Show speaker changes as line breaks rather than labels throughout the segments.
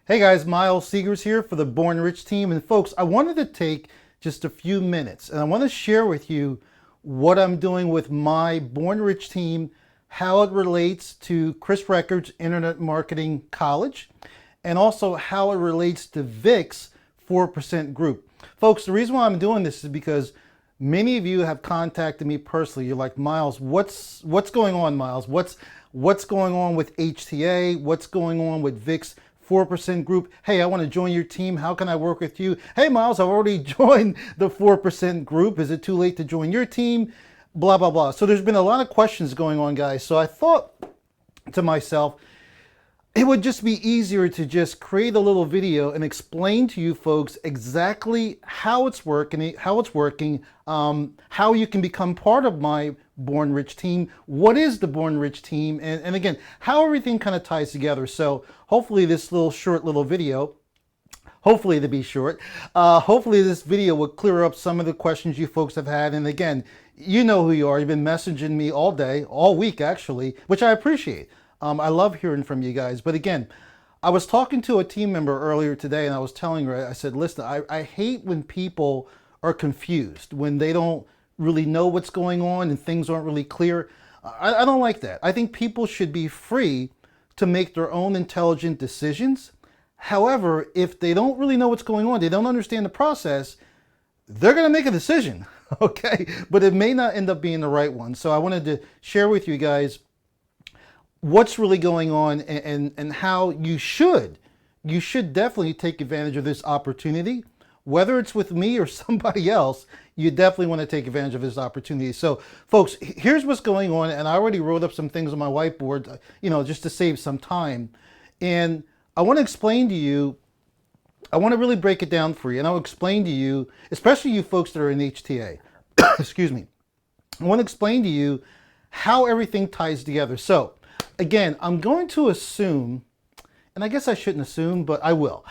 Hey guys, Miles Seegers here for the Born Rich team. And folks, I wanted to take just a few minutes and I want to share with you what I'm doing with my Born Rich team, how it relates to Chris Records Internet Marketing College, and also how it relates to Vick's 4% group. Folks, the reason why I'm doing this is because many of you have contacted me personally. You're like, Miles, what's going on, Miles? What's going on with HTA? What's going on with Vick's 4% group? Hey, I want to join your team. How can I work with you? Hey, Miles, I've already joined the 4% group. Is it too late to join your team? Blah, blah, blah. So there's been a lot of questions going on, guys. So I thought to myself, it would just be easier to just create a little video and explain to you folks exactly how it's working, how you can become part of my Born Rich team, what is the Born Rich team, and again, how everything kind of ties together. So hopefully this short little video, hopefully to be short, hopefully this video will clear up some of the questions you folks have had. And again, you know who you are. You've been messaging me all day, all week actually, which I appreciate. I love hearing from you guys. But again, I was talking to a team member earlier today and I was telling her, I said, listen, I hate when people are confused, when they don't really know what's going on and things aren't really clear. I don't like that. I think people should be free to make their own intelligent decisions. However, if they don't really know what's going on, they don't understand the process, they're going to make a decision, okay? But it may not end up being the right one. So I wanted to share with you guys what's really going on and how you should definitely take advantage of this opportunity. Whether it's with me or somebody else, you definitely want to take advantage of this opportunity. So folks, here's what's going on. And I already wrote up some things on my whiteboard, just to save some time. And I want to explain to you, I want to really break it down for you. And I'll explain to you, especially you folks that are in HTA, excuse me. I want to explain to you how everything ties together. So again, I'm going to assume, and I guess I shouldn't assume, but I will.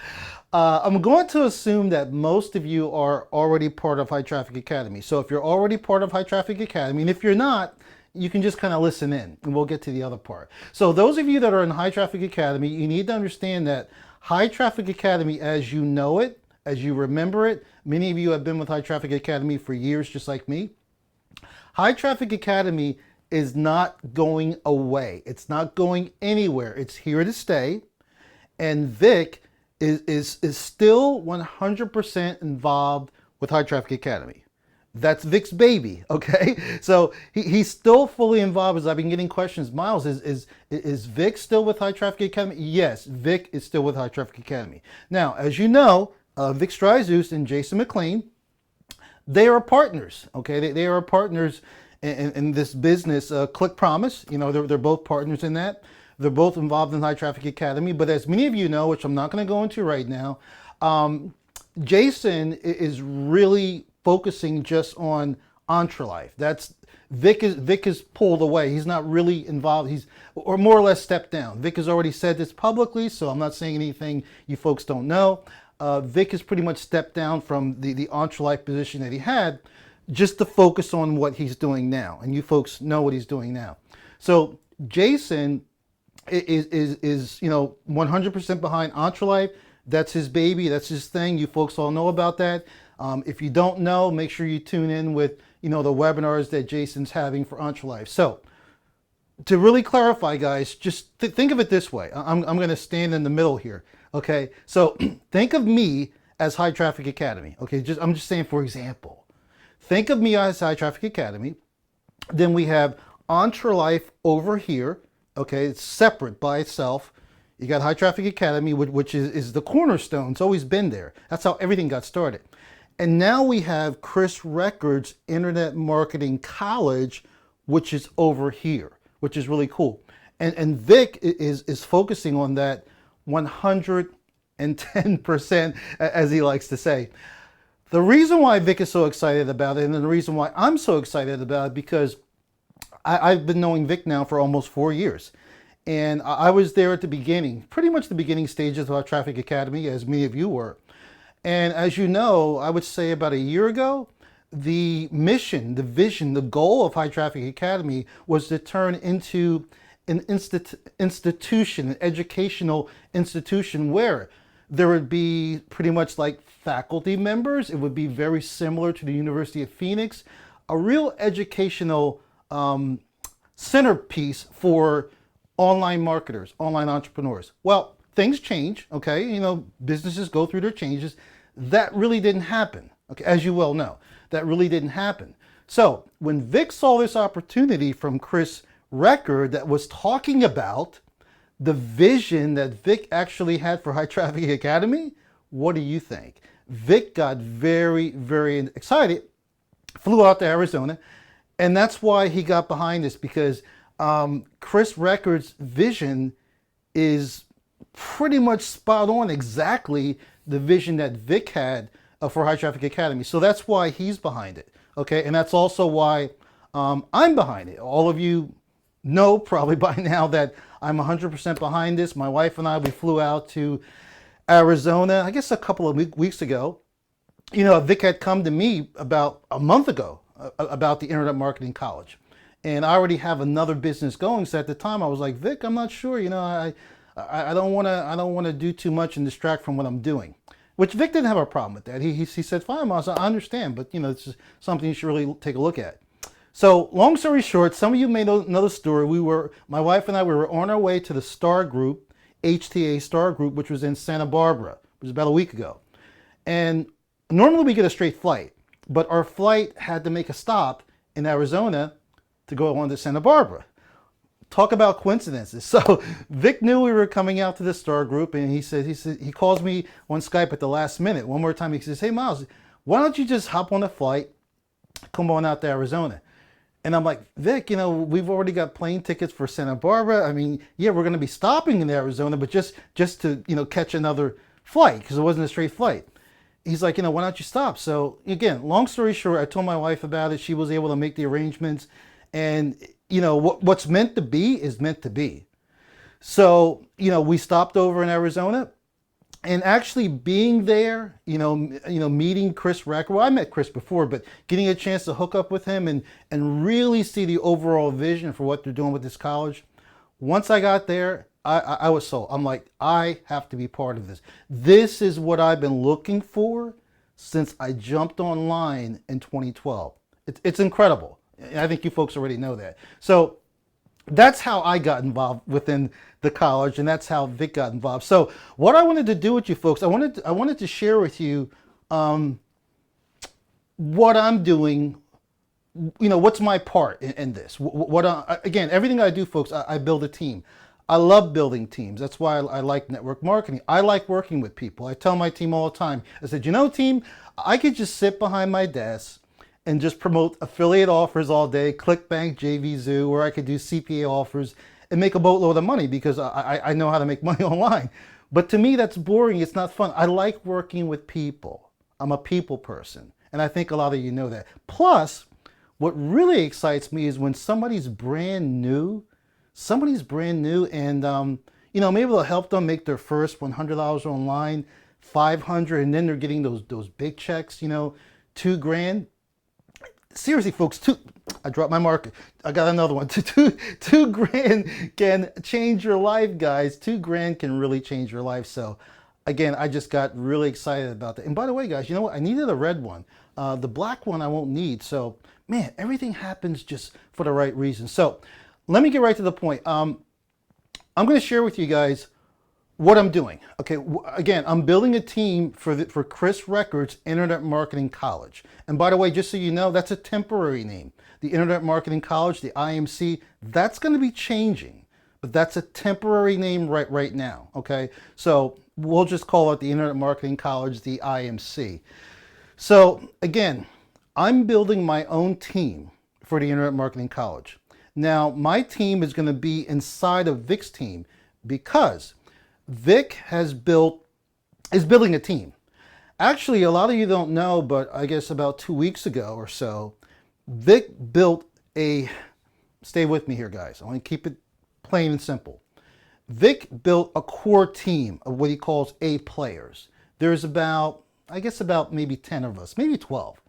I'm going to assume that most of you are already part of High Traffic Academy. So if you're already part of High Traffic Academy, and if you're not, you can just kind of listen in and we'll get to the other part. So those of you that are in High Traffic Academy, you need to understand that High Traffic Academy, as you know it, as you remember it, many of you have been with High Traffic Academy for years, just like me. High Traffic Academy is not going away. It's not going anywhere. It's here to stay. And Vick is still 100% involved with High Traffic Academy. That's Vick's baby, okay? So he's still fully involved. As I've been getting questions, Miles, is Vick still with High Traffic Academy? Yes, Vick is still with High Traffic Academy. Now, as you know, Vic Stryzus and Jason McLean, they are partners, okay? They are partners in this business, Click Promise. They're both partners in that. They're both involved in High Traffic Academy. But as many of you know, which I'm not going to go into right now, Jason is really focusing just on EntreLife. That's Vick is pulled away. He's not really involved. He's or more or less stepped down. Vick has already said this publicly, so I'm not saying anything you folks don't know. Vick has pretty much stepped down from the EntreLife position that he had, just to focus on what he's doing now. And you folks know what he's doing now. So Jason is 100% behind EntreLife. That's his baby. That's his thing. You folks all know about that. If you don't know, make sure you tune in with the webinars that Jason's having for EntreLife. So to really clarify, guys, just think of it this way. I'm going to stand in the middle here. Okay. So think of me as High Traffic Academy. Okay. I'm just saying, for example, think of me as High Traffic Academy. Then we have EntreLife over here. Okay, it's separate by itself. You got High Traffic Academy, which is the cornerstone. It's always been there. That's how everything got started. And now we have Chris Records Internet Marketing College, which is over here, which is really cool. And Vick is focusing on that 110%, as he likes to say. The reason why Vick is so excited about it, and the reason why I'm so excited about it, because I've been knowing Vick now for almost 4 years. And I was there at the beginning, pretty much the beginning stages of our Traffic Academy, as many of you were. And as you know, I would say about a year ago, the mission, the vision, the goal of High Traffic Academy was to turn into an institution, an educational institution where there would be pretty much like faculty members. It would be very similar to the University of Phoenix, a real educational centerpiece for online marketers, online entrepreneurs. Well, things change, okay? You know, businesses go through their changes. That really didn't happen, okay? As you well know, that really didn't happen. So when Vic saw this opportunity from Chris Record that was talking about the vision that Vic actually had for High Traffic Academy, what do you think? Vic got very, very excited, flew out to Arizona, and that's why he got behind this, because Chris Record's vision is pretty much spot on, exactly the vision that Vic had for High Traffic Academy. So that's why he's behind it, okay? And that's also why I'm behind it. All of you know probably by now that I'm 100% behind this. My wife and I, we flew out to Arizona, I guess a couple of weeks ago. You know, Vic had come to me about a month ago about the Internet Marketing College. And I already have another business going. So at the time I was like, Vic, I'm not sure, you know, I don't want to do too much and distract from what I'm doing. Which Vic didn't have a problem with that. He said, fine, Miles, I understand, but you know, it's something you should really take a look at. So long story short, some of you may know the story. My wife and I, we were on our way to the Star Group, HTA Star Group, which was in Santa Barbara. It was about a week ago. And normally we get a straight flight, but our flight had to make a stop in Arizona to go on to Santa Barbara. Talk about coincidences. So Vic knew we were coming out to the Star Group, and he calls me on Skype at the last minute. One more time, he says, hey Miles, why don't you just hop on a flight, come on out to Arizona? And I'm like, Vic, you know, we've already got plane tickets for Santa Barbara. I mean, yeah, we're going to be stopping in Arizona, but just to, you know, catch another flight, because it wasn't a straight flight. He's like, you know, why don't you stop? So again, long story short, I told my wife about it. She was able to make the arrangements, and you know, what's meant to be is meant to be. So, you know, we stopped over in Arizona, and actually being there, you know, meeting Chris Record. Well, I met Chris before, but getting a chance to hook up with him and really see the overall vision for what they're doing with this college. Once I got there, I was sold. I'm like, I have to be part of this. This is what I've been looking for since I jumped online in 2012. It's incredible. I think you folks already know that. So that's how I got involved within the college, and that's how Vic got involved. So what I wanted to do with you folks, I wanted to share with you what I'm doing. You know, what's my part in this? Again, everything I do, folks, I build a team. I love building teams. That's why I like network marketing. I like working with people. I tell my team all the time, I said, you know, team, I could just sit behind my desk and just promote affiliate offers all day, ClickBank, JVZoo, or I could do CPA offers and make a boatload of money because I know how to make money online. But to me, that's boring. It's not fun. I like working with people. I'm a people person. And I think a lot of you know that. Plus, what really excites me is when somebody's brand new and, you know, maybe they'll help them make their first $100 online, $500, and then they're getting those big checks, you know, $2,000. Seriously, folks, I dropped my mark. I got another one. Two grand can change your life, guys. $2,000 can really change your life. So again, I just got really excited about that. And by the way, guys, you know what? I needed a red one. The black one I won't need. So man, everything happens just for the right reason. So let me get right to the point. I'm going to share with you guys what I'm doing. Okay, again, I'm building a team for Chris Record's Internet Marketing College. And by the way, just so you know, that's a temporary name. The Internet Marketing College, the IMC, that's going to be changing. But that's a temporary name right now, okay? So we'll just call it the Internet Marketing College, the IMC. So again, I'm building my own team for the Internet Marketing College. Now, my team is going to be inside of Vic's team because Vic is building a team. Actually, a lot of you don't know, but I guess about 2 weeks ago or so, Vic built stay with me here, guys. I want to keep it plain and simple. Vic built a core team of what he calls A players. There's about maybe 10 of us, maybe 12.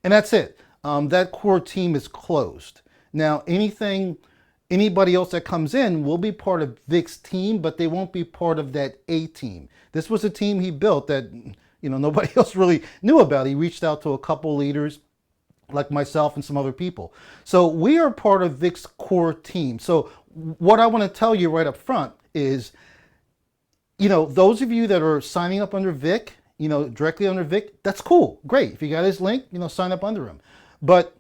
And that's it. That core team is closed. Now, anything Anybody else that comes in will be part of Vick's team, but they won't be part of that A team. This was a team he built that, nobody else really knew about. He reached out to a couple leaders like myself and some other people. So we are part of Vick's core team. So what I want to tell you right up front is, those of you that are signing up under Vick, directly under Vick, that's cool. Great. If you got his link, sign up under him. But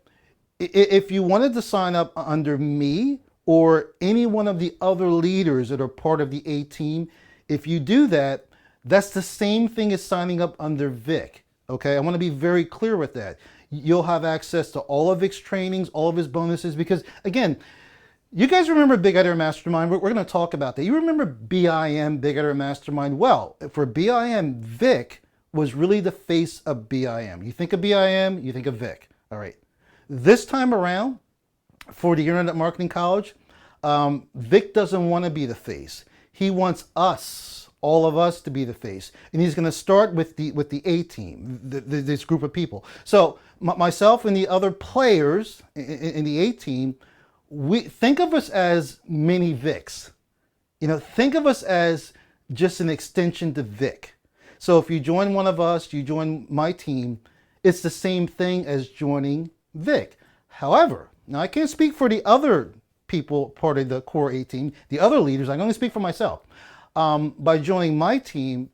if you wanted to sign up under me or any one of the other leaders that are part of the A team, if you do that, that's the same thing as signing up under Vick. Okay, I want to be very clear with that. You'll have access to all of Vick's trainings, all of his bonuses, because again, you guys remember Big Editor Mastermind? We're going to talk about that. You remember BIM, Big Editor Mastermind? Well, for BIM, Vick was really the face of BIM. You think of BIM, you think of Vick. All right. This time around, for the Internet Marketing College, Vick doesn't want to be the face. He wants us, all of us, to be the face, and he's going to start with the A team, this group of people. So myself and the other players in the A team, we think of us as mini Vicks. Think of us as just an extension to Vick. So if you join one of us, you join my team, it's the same thing as joining Vick. However, now I can't speak for the other people part of the core A team, the other leaders. I can only speak for myself. By joining my team,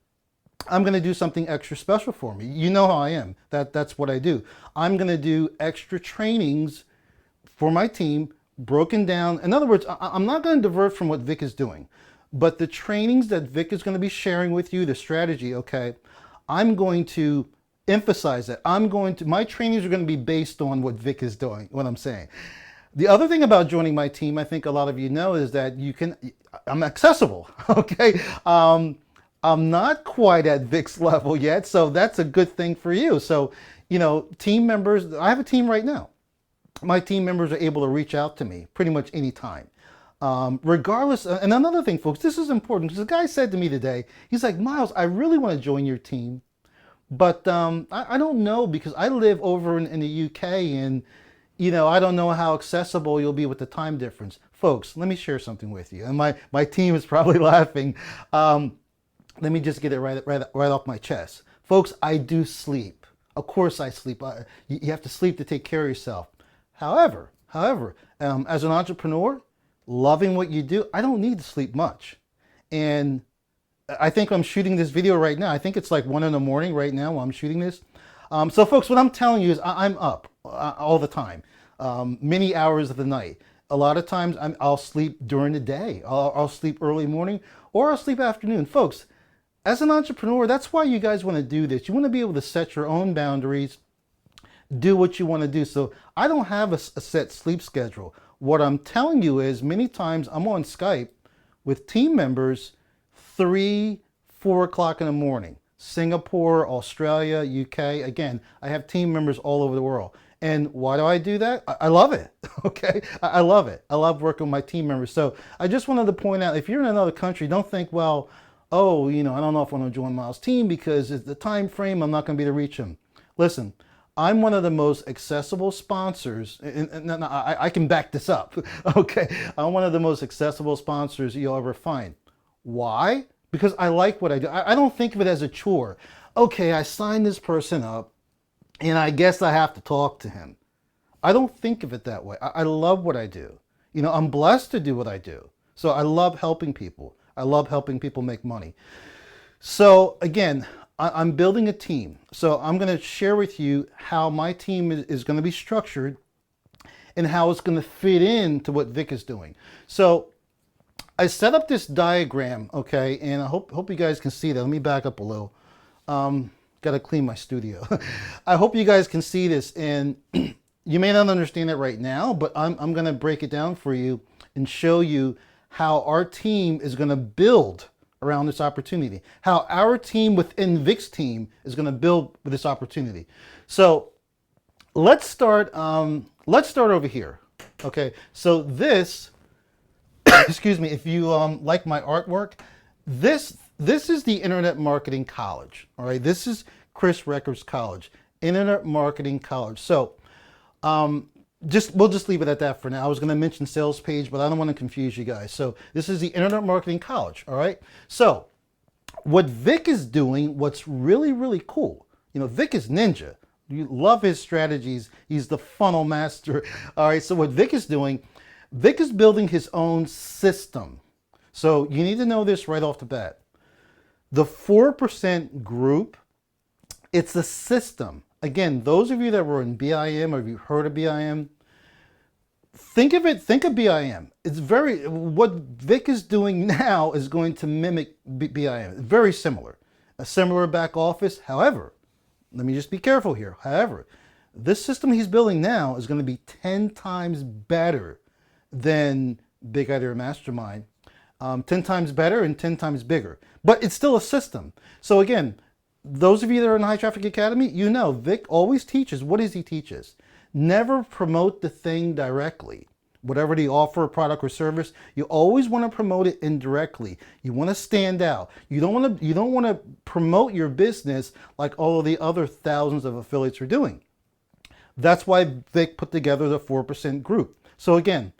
I'm going to do something extra special for me. You know how I am. That's what I do. I'm going to do extra trainings for my team, broken down. In other words, I'm not going to divert from what Vick is doing, but the trainings that Vick is going to be sharing with you, the strategy, okay, I'm going to emphasize that. My trainings are going to be based on what Vick is doing, what I'm saying. The other thing about joining my team, I think a lot of you know, is that I'm accessible, okay? I'm not quite at Vick's level yet, so that's a good thing for you. So, team members, I have a team right now. My team members are able to reach out to me pretty much anytime. Regardless, and another thing, folks, this is important, because the guy said to me today, he's like, Miles, I really want to join your team, but I don't know, because I live over in the UK, and I don't know how accessible you'll be with the time difference. Folks, let me share something with you. And my team is probably laughing. Let me just get it right off my chest. Folks, I do sleep. Of course I sleep. You have to sleep to take care of yourself. However, as an entrepreneur, loving what you do, I don't need to sleep much. And I think I'm shooting this video right now. I think it's like 1 a.m. right now while I'm shooting this. So folks, what I'm telling you is I'm up all the time, many hours of the night. A lot of times I'll sleep during the day. I'll sleep early morning, or I'll sleep afternoon. Folks, as an entrepreneur, that's why you guys want to do this. You want to be able to set your own boundaries, do what you want to do. So I don't have a set sleep schedule. What I'm telling you is many times I'm on Skype with team members 3, 4 o'clock in the morning. Singapore, Australia, UK. Again, I have team members all over the world. And why do I do that? I love it, okay? I love it. I love working with my team members. So I just wanted to point out, if you're in another country, don't think, well, oh, I don't know if I want to join Miles' team because it's the time frame, I'm not going to be able to reach him. Listen, I'm one of the most accessible sponsors, and I can back this up, okay? I'm one of the most accessible sponsors you'll ever find. Why? Because I like what I do. I don't think of it as a chore. Okay, I signed this person up, and I guess I have to talk to him. I don't think of it that way. I love what I do. I'm blessed to do what I do. So I love helping people. I love helping people make money. So again, I'm building a team. So I'm going to share with you how my team is going to be structured and how it's going to fit into what Vick is doing. So I set up this diagram, okay, and I hope you guys can see that. Let me back up a little. Got to clean my studio. I hope you guys can see this, and you may not understand it right now, but I'm going to break it down for you and show you how our team is going to build around this opportunity, how our team within Vick's team is going to build with this opportunity. So let's start over here. Okay, so this, excuse me, if you like my artwork, this is the Internet Marketing College. All right, this is Chris Records College, Internet Marketing College. So we'll just leave it at that for now. I was going to mention sales page, but I don't want to confuse you guys. So this is the Internet Marketing College, all right? So what Vic is doing, what's really, really cool, Vic is ninja. You love his strategies. He's the funnel master. All right, so what Vic is doing, Vic is building his own system. So you need to know this right off the bat. The 4% group, it's a system. Again, those of you that were in BIM or you've heard of BIM, think of BIM. It's what Vic is doing now is going to mimic BIM. Very similar. A similar back office. However, let me just be careful here. However, this system he's building now is going to be 10 times better than Big Idea Mastermind. 10 times better and 10 times bigger. But it's still a system. So again, those of you that are in High Traffic Academy, Vic always teaches. What does he teach us? Never promote the thing directly. Whatever they offer, product or service, you always want to promote it indirectly. You want to stand out. You don't want to promote your business like all of the other thousands of affiliates are doing. That's why Vic put together the 4% group. So again,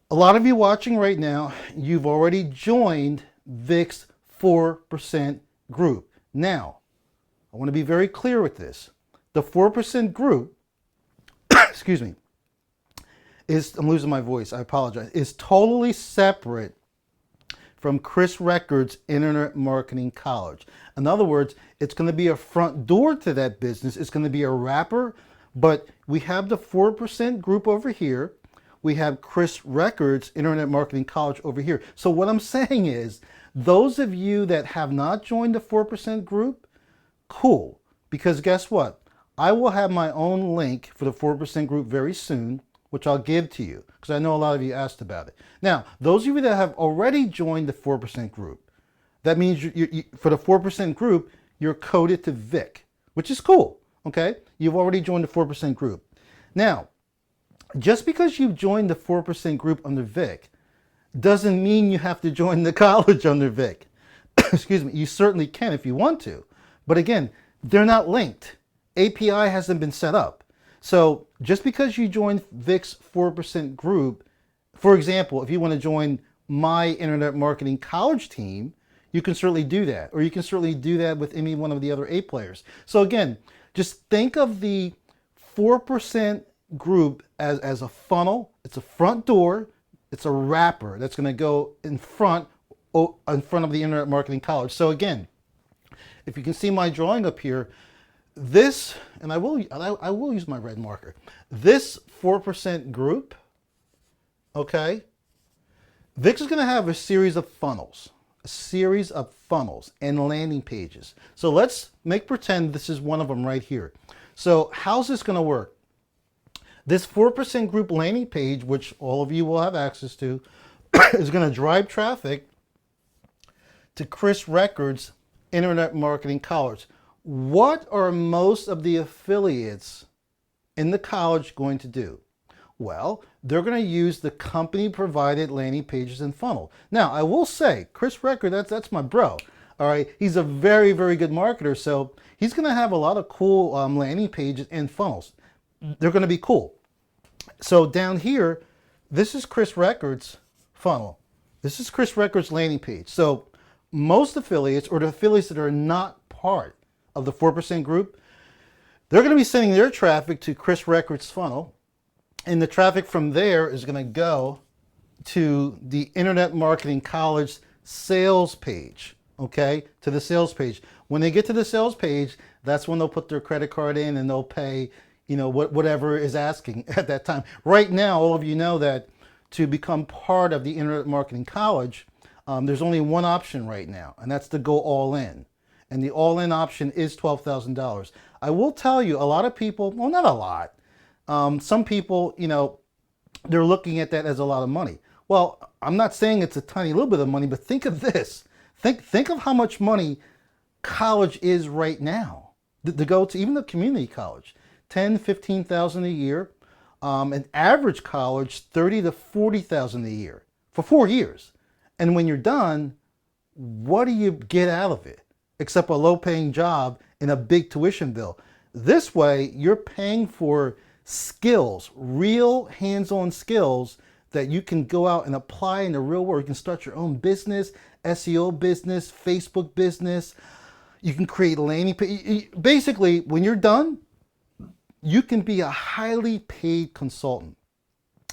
a lot of you watching right now, you've already joined Vic's 4% group. Now, I want to be very clear with this. The 4% group, excuse me, I'm losing my voice, I apologize, is totally separate from Chris Records Internet Marketing College. In other words, it's going to be a front door to that business. It's going to be a wrapper, but we have the 4% group over here. We have Chris Records Internet Marketing College over here. So what I'm saying is, those of you that have not joined the 4% group, cool. Because guess what? I will have my own link for the 4% group very soon, which I'll give to you, because I know a lot of you asked about it. Now, those of you that have already joined the 4% group, that means for the 4% group, you're coded to Vic, which is cool, okay? You've already joined the 4% group. Now, just because you've joined the 4% group under Vic doesn't mean you have to join the college under Vic. Excuse me, you certainly can if you want to. But again, they're not linked. API hasn't been set up. So just because you join Vic's 4% group, for example, if you want to join my Internet Marketing College team, you can certainly do that. Or you can certainly do that with any one of the other A players. So again, just think of the 4% group as a funnel. It's a front door. It's a wrapper that's going to go in front of the Internet Marketing College. So again, if you can see my drawing up here, this, and I will use my red marker, this 4% group, okay, Vic's is going to have a series of funnels and landing pages. So let's pretend this is one of them right here. So how's this going to work? This 4% group landing page, which all of you will have access to, is going to drive traffic to Chris Records Internet Marketing College. What are most of the affiliates in the college going to do? Well, they're going to use the company provided landing pages and funnel. Now, I will say, Chris Record, that's my bro. All right, he's a very, very good marketer, so he's going to have a lot of cool landing pages and funnels. They're going to be cool. So down here, this is Chris Records funnel. This is Chris Records landing page. So most affiliates, or the affiliates that are not part of the 4% group, they're going to be sending their traffic to Chris Records funnel, and the traffic from there is going to go to the Internet Marketing College sales page, okay, to the sales page. When they get to the sales page, that's when they'll put their credit card in and they'll pay, whatever is asking at that time. Right now, all of you know that to become part of the Internet Marketing College, there's only one option right now, and that's to go all in. And the all-in option is $12,000. I will tell you, a lot of people, well, not a lot, some people, they're looking at that as a lot of money. Well, I'm not saying it's a tiny little bit of money, but think of this. Think of how much money college is right now to go to, even the community college, $10,000, $15,000 a year. An average college, $30,000 to $40,000 a year for 4 years. And when you're done, what do you get out of it? Except a low-paying job and a big tuition bill. This way, you're paying for skills, real hands-on skills that you can go out and apply in the real world. You can start your own business, SEO business, Facebook business. You can create landing page. Basically, when you're done, you can be a highly paid consultant.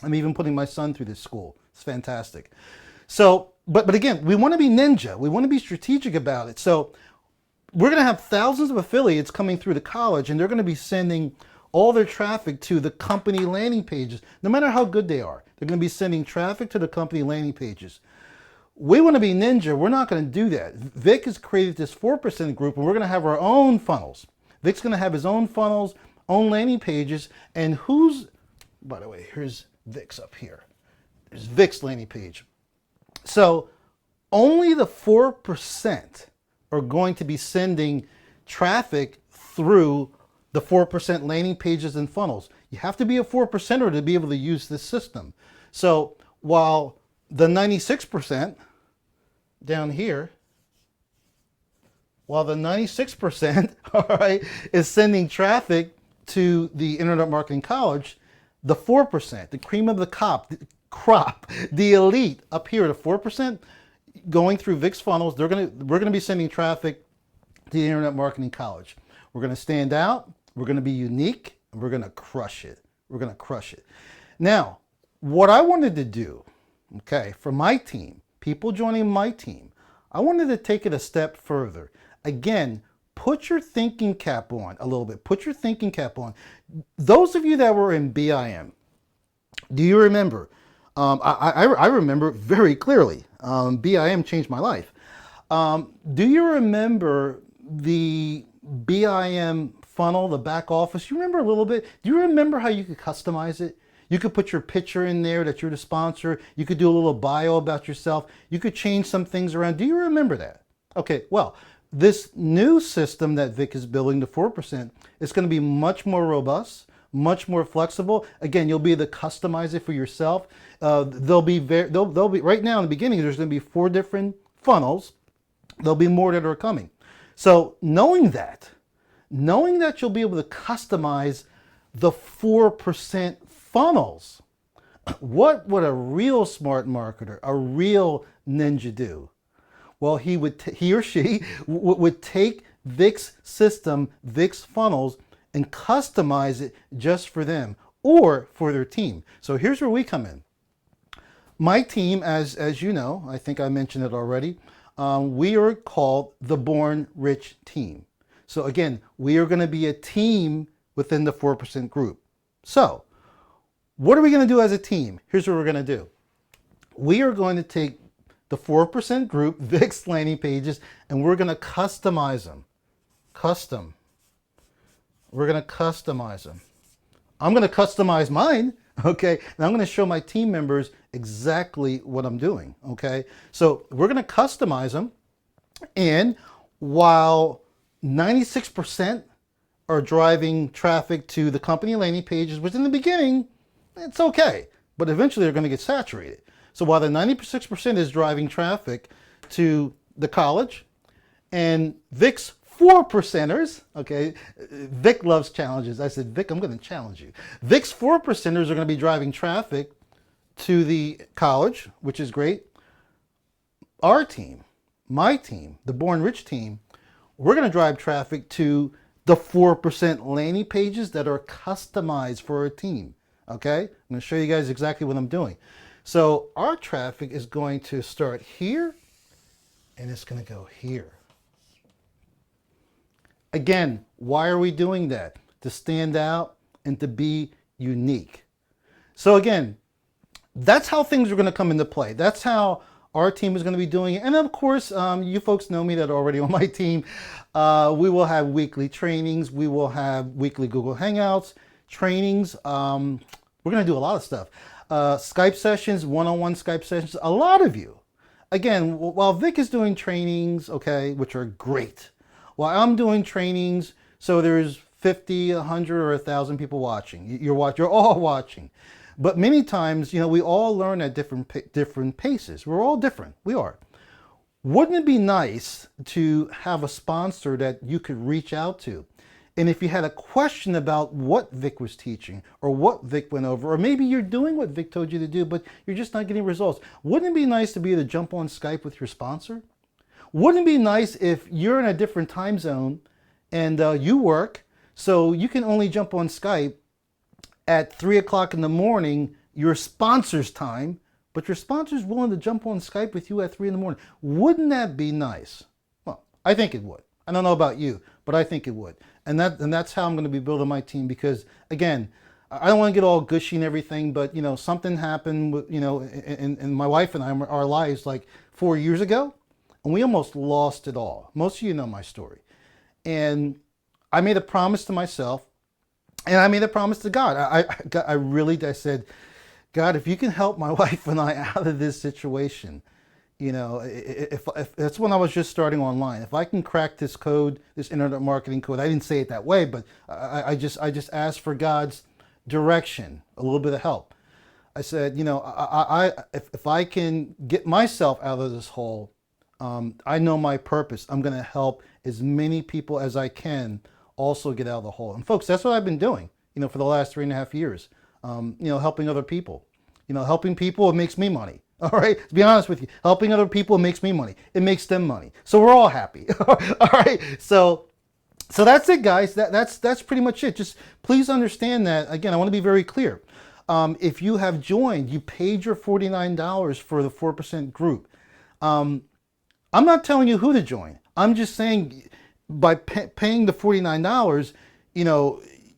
I'm even putting my son through this school. It's fantastic. So, but again, we want to be ninja. We want to be strategic about it. So we're going to have thousands of affiliates coming through the college, and they're going to be sending all their traffic to the company landing pages, no matter how good they are. They're going to be sending traffic to the company landing pages. We want to be ninja. We're not going to do that. Vic has created this 4% group, and we're going to have our own funnels. Vic's going to have his own funnels, own landing pages, and by the way, here's Vic's up here. There's Vic's landing page. So only the 4% are going to be sending traffic through the 4% landing pages and funnels. You have to be a 4%er to be able to use this system. So while the 96% down here, while the 96%, all right, is sending traffic to the Internet Marketing College, the 4%, the cream of the crop, the elite up here, the 4% going through Vic's funnels, we're gonna be sending traffic to the Internet Marketing College. We're gonna stand out, we're gonna be unique, and we're gonna crush it. We're gonna crush it. Now, what I wanted to do, okay, for my team, people joining my team, I wanted to take it a step further. Again, put your thinking cap on a little bit. Put your thinking cap on. Those of you that were in BIM, do you remember? I remember very clearly. BIM changed my life. Do you remember the BIM funnel, the back office? You remember a little bit? Do you remember how you could customize it? You could put your picture in there that you're the sponsor. You could do a little bio about yourself. You could change some things around. Do you remember that? Okay, well, this new system that Vic is building, the 4%, is going to be much more robust, much more flexible. Again, you'll be able to customize it for yourself. They'll be right now in the beginning, there's going to be 4 different funnels. There'll be more that are coming. So knowing that you'll be able to customize the 4% funnels, what would a real smart marketer, a real ninja do? Well, he or she would take Vic's system, Vic's funnels, and customize it just for them or for their team. So here's where we come in. My team, as you know, I think I mentioned it already, we are called the Born Rich team. So again, we are going to be a team within the 4% group. So what are we going to do as a team? Here's what we're going to do. We are going to take the 4% group, Vic's landing pages, and we're going to customize them. We're going to customize them. I'm going to customize mine, okay? And I'm going to show my team members exactly what I'm doing, okay? So we're going to customize them, and while 96% are driving traffic to the company landing pages, which in the beginning, it's okay, but eventually they're going to get saturated. So while the 96% is driving traffic to the college, and Vic's 4%ers, okay, Vic loves challenges. I said, Vic, I'm going to challenge you. Vic's 4%ers are going to be driving traffic to the college, which is great. Our team, my team, the Born Rich team, we're going to drive traffic to the 4% landing pages that are customized for our team, okay? I'm going to show you guys exactly what I'm doing. So our traffic is going to start here, and it's going to go here. Again, why are we doing that? To stand out and to be unique. So again, that's how things are going to come into play. That's how our team is going to be doing it. And of course, you folks know me that are already on my team. We will have weekly trainings. We will have weekly Google Hangouts, trainings. We're going to do a lot of stuff. Skype sessions, one-on-one Skype sessions. A lot of you. Again, while Vic is doing trainings, okay, which are great. While I'm doing trainings, so there's 50, 100, or 1,000 people watching. You're all watching. But many times, you know, we all learn at different paces. We're all different. We are. Wouldn't it be nice to have a sponsor that you could reach out to And if you had a question about what Vic was teaching or what Vic went over, or maybe you're doing what Vic told you to do, but you're just not getting results, wouldn't it be nice to be able to jump on Skype with your sponsor? Wouldn't it be nice if you're in a different time zone and you work, so you can only jump on Skype at 3 o'clock in the morning, your sponsor's time, but your sponsor's willing to jump on Skype with you at 3 in the morning? Wouldn't that be nice? Well, I think it would. I don't know about you, but I think it would. And that's how I'm going to be building my team, because again, I don't want to get all gushy and everything, but something happened, in my wife and I, our lives, like 4 years ago, and we almost lost it all. Most of you know my story. And I made a promise to myself, and I made a promise to God. I said, God, if you can help my wife and I out of this situation, if that's when I was just starting online. If I can crack this code, this internet marketing code, I didn't say it that way, but I just asked for God's direction, a little bit of help. I said, if I can get myself out of this hole, I know my purpose. I'm going to help as many people as I can also get out of the hole. And folks, that's what I've been doing, for the last 3.5 years. Helping other people. Helping people, it makes me money. All right, to be honest with you, helping other people, it makes me money. It makes them money. So we're all happy. All right, so that's it, guys. That's pretty much it. Just please understand that, again, I want to be very clear. If you have joined, you paid your $49 for the 4% group. I'm not telling you who to join. I'm just saying by paying the $49,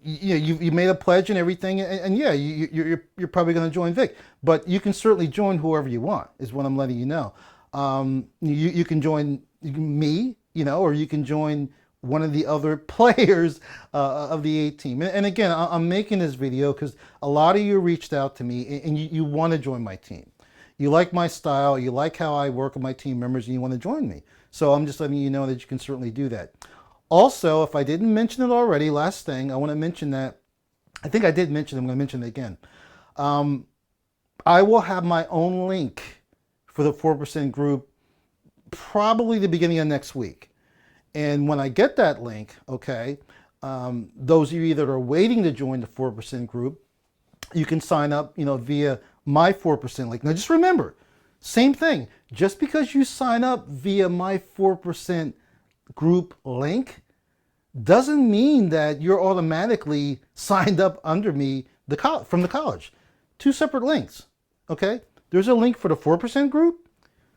you made a pledge and everything, and yeah, you're probably going to join Vic, but you can certainly join whoever you want, is what I'm letting you know. You can join me, or you can join one of the other players of the 8 team. And again, I'm making this video because a lot of you reached out to me and you want to join my team. You like my style, you like how I work with my team members, and you want to join me. So I'm just letting you know that you can certainly do that. Also, if I didn't mention it already, last thing, I want to mention that, I think I did mention it, I'm going to mention it again. I will have my own link for the 4% group probably the beginning of next week. And when I get that link, okay, those of you that are waiting to join the 4% group, you can sign up, via my 4% link. Now just remember, same thing, just because you sign up via my 4% group link doesn't mean that you're automatically signed up under me from the college. 2 separate links, okay? There's a link for the 4% group.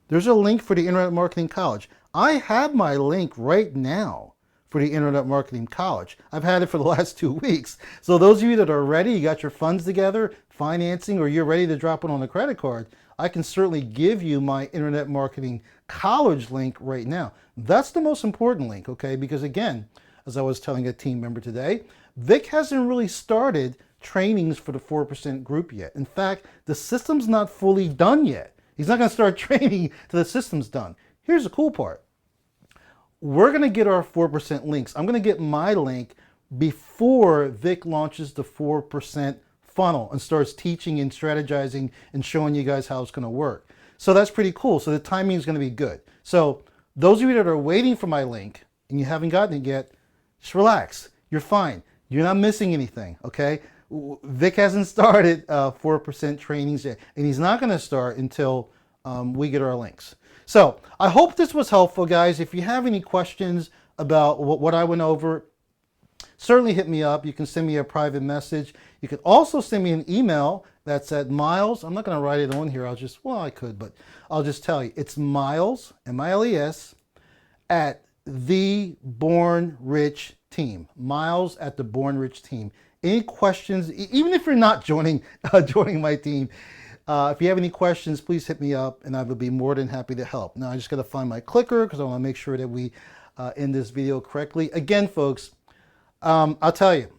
There's a link for the Internet Marketing College. I have my link right now for the Internet Marketing College. I've had it for the last 2 weeks. So those of you that are ready, you got your funds together, financing, or you're ready to drop it on a credit card, I can certainly give you my Internet Marketing College link right now. That's the most important link, okay? Because again, as I was telling a team member today, Vic hasn't really started trainings for the 4% group yet. In fact, the system's not fully done yet. He's not going to start training till the system's done. Here's the cool part. We're going to get our 4% links. I'm going to get my link before Vic launches the 4% funnel and starts teaching and strategizing and showing you guys how it's going to work. So that's pretty cool. So the timing is going to be good. So those of you that are waiting for my link and you haven't gotten it yet, just relax. You're fine. You're not missing anything, okay? Vic hasn't started 4% trainings yet, and he's not going to start until we get our links. So I hope this was helpful, guys. If you have any questions about what I went over, certainly hit me up. You can send me a private message. You can also send me an email. That's at Miles. I'm not going to write it on here. I could, but I'll just tell you. It's Miles, M-I-L-E-S, at the Born Rich Team. Miles at the Born Rich Team. Any questions, even if you're not joining my team, if you have any questions, please hit me up and I will be more than happy to help. Now I just got to find my clicker because I want to make sure that we end this video correctly. Again, folks, I'll tell you,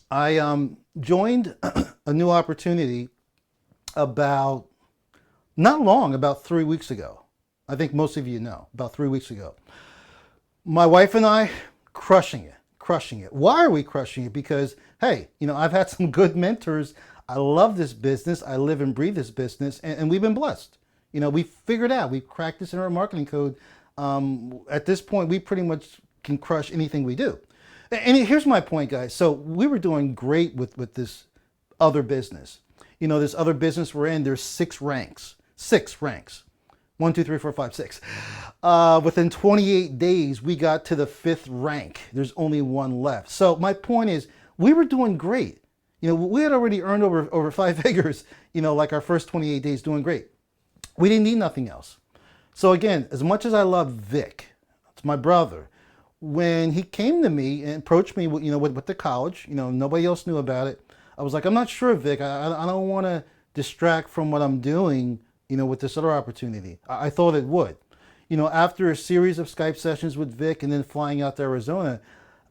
I joined a new opportunity about 3 weeks ago. I think most of you know, about 3 weeks ago. My wife and I, crushing it. Why are we crushing it? Because, hey, I've had some good mentors. I love this business. I live and breathe this business, and we've been blessed. We figured out, we cracked this in our marketing code. At this point, we pretty much can crush anything we do. And here's my point, guys. So we were doing great with this other business. You know, this other business we're in, there's 6 ranks. 6 ranks. 1, 2, 3, 4, 5, 6. Within 28 days, we got to the 5th rank. There's only 1 left. So my point is, we were doing great. You know, we had already earned over 5 figures, you know, like our first 28 days doing great. We didn't need nothing else. So again, as much as I love Vic, it's my brother, when he came to me and approached me, you know, with the college, you know, nobody else knew about it. I was like, I'm not sure, Vic. I don't want to distract from what I'm doing, you know, with this other opportunity. I thought it would. You know, after a series of Skype sessions with Vic and then flying out to Arizona,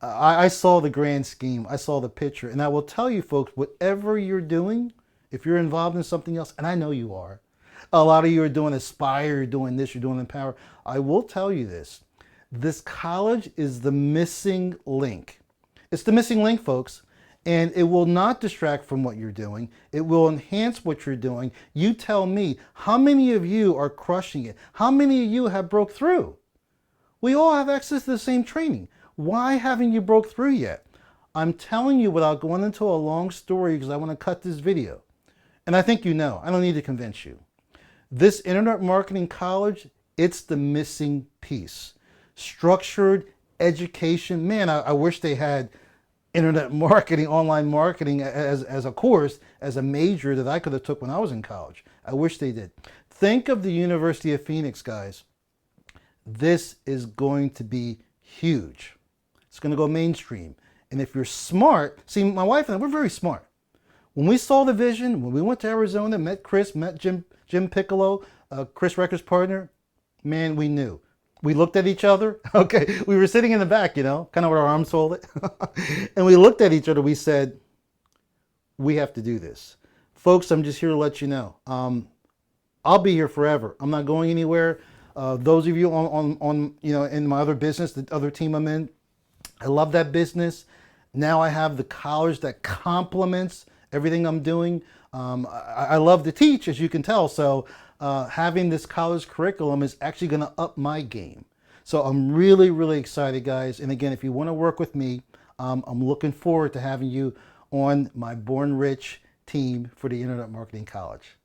I saw the grand scheme. I saw the picture. And I will tell you, folks, whatever you're doing, if you're involved in something else, and I know you are, a lot of you are doing Aspire, you're doing this, you're doing Empower. I will tell you this. This college is the missing link. It's the missing link, folks. And it will not distract from what you're doing. It will enhance what you're doing. You tell me, how many of you are crushing it? How many of you have broke through? We all have access to the same training. Why haven't you broke through yet? I'm telling you without going into a long story because I want to cut this video. And I think you know. I don't need to convince you. This Internet Marketing College, it's the missing piece. Structured education. Man, I wish they had internet marketing, online marketing as a course, as a major that I could have took when I was in college. I wish they did. Think of the University of Phoenix, guys. This is going to be huge. It's going to go mainstream. And if you're smart, see, my wife and I, we're very smart. When we saw the vision, when we went to Arizona, met Chris, met Jim Piccolo, Chris Recker's partner, man, we knew. We looked at each other. Okay, we were sitting in the back, you know, kind of with our arms folded. And we looked at each other. We said, we have to do this. Folks, I'm just here to let you know. I'll be here forever. I'm not going anywhere. Those of you on you know, in my other business, the other team I'm in, I love that business. Now I have the college that complements everything I'm doing. I love to teach, as you can tell. So having this college curriculum is actually going to up my game. So I'm really, really excited, guys. And again, if you want to work with me, I'm looking forward to having you on my Born Rich team for the Internet Marketing College.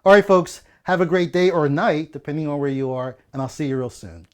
All right, folks, have a great day or night, depending on where you are, and I'll see you real soon.